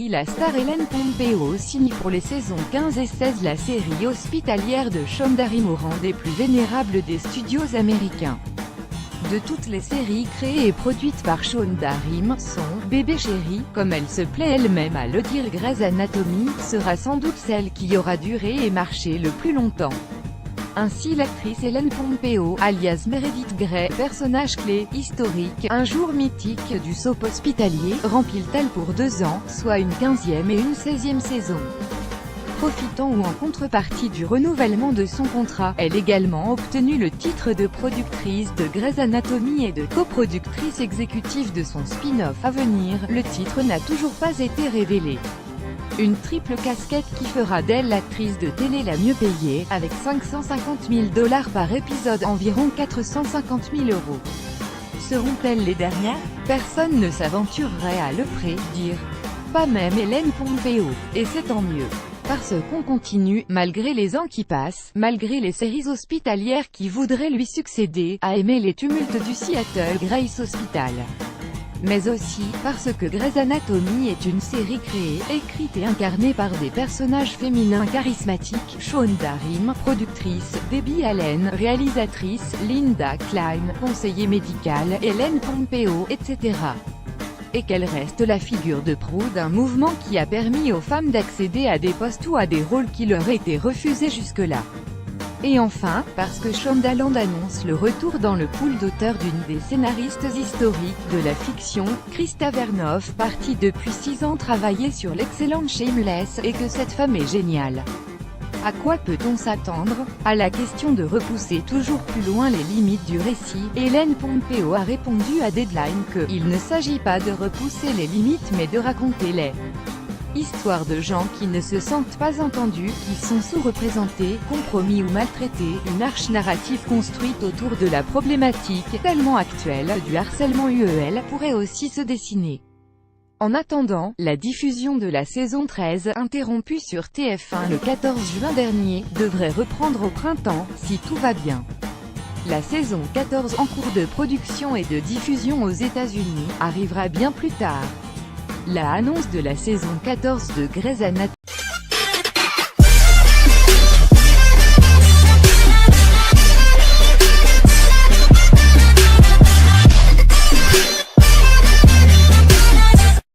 la star Ellen Pompeo signe pour les saisons 15 et 16 la série hospitalière de Shonda Rhimes au rang des plus vénérables des studios américains. De toutes les séries créées et produites par Shonda Rhimes, son « bébé chéri », comme elle se plaît elle-même à le dire, Grey's Anatomy, sera sans doute celle qui aura duré et marché le plus longtemps. Ainsi l'actrice Ellen Pompeo, alias Meredith Grey, personnage clé, historique, un jour mythique du soap hospitalier, remplit-elle pour 2 ans, soit une 15e et une 16e saison. Profitant ou en contrepartie du renouvellement de son contrat, elle a également obtenu le titre de productrice de Grey's Anatomy et de coproductrice exécutive de son spin-off à venir. Le titre n'a toujours pas été révélé. Une triple casquette qui fera d'elle l'actrice de télé la mieux payée, avec 550 000 $ par épisode, environ 450 000 €. Seront-elles les dernières? Personne ne s'aventurerait à le prédire. Pas même Ellen Pompeo. Et c'est tant mieux. Parce qu'on continue, malgré les ans qui passent, malgré les séries hospitalières qui voudraient lui succéder, à aimer les tumultes du Seattle Grace Hospital. Mais aussi, parce que Grey's Anatomy est une série créée, écrite et incarnée par des personnages féminins charismatiques, Shonda Rhimes, productrice, Debbie Allen, réalisatrice, Linda Klein, conseiller médical, Ellen Pompeo, etc. Et qu'elle reste la figure de proue d'un mouvement qui a permis aux femmes d'accéder à des postes ou à des rôles qui leur étaient refusés jusque-là. Et enfin, parce que Shondaland annonce le retour dans le pool d'auteurs d'une des scénaristes historiques de la fiction, Krista Vernoff, partie depuis 6 ans travailler sur l'excellente Shameless, et que cette femme est géniale. À quoi peut-on s'attendre? À la question de repousser toujours plus loin les limites du récit, Ellen Pompeo a répondu à Deadline que « il ne s'agit pas de repousser les limites mais de raconter les histoires de gens qui ne se sentent pas entendus, qui sont sous-représentés, compromis ou maltraités, une arche narrative construite autour de la problématique, tellement actuelle, du harcèlement UEL, pourrait aussi se dessiner. » En attendant, la diffusion de la saison 13, interrompue sur TF1 le 14 juin dernier, devrait reprendre au printemps, si tout va bien. La saison 14, en cours de production et de diffusion aux États-Unis, arrivera bien plus tard. La annonce de la saison 14 de Grey's Anatomy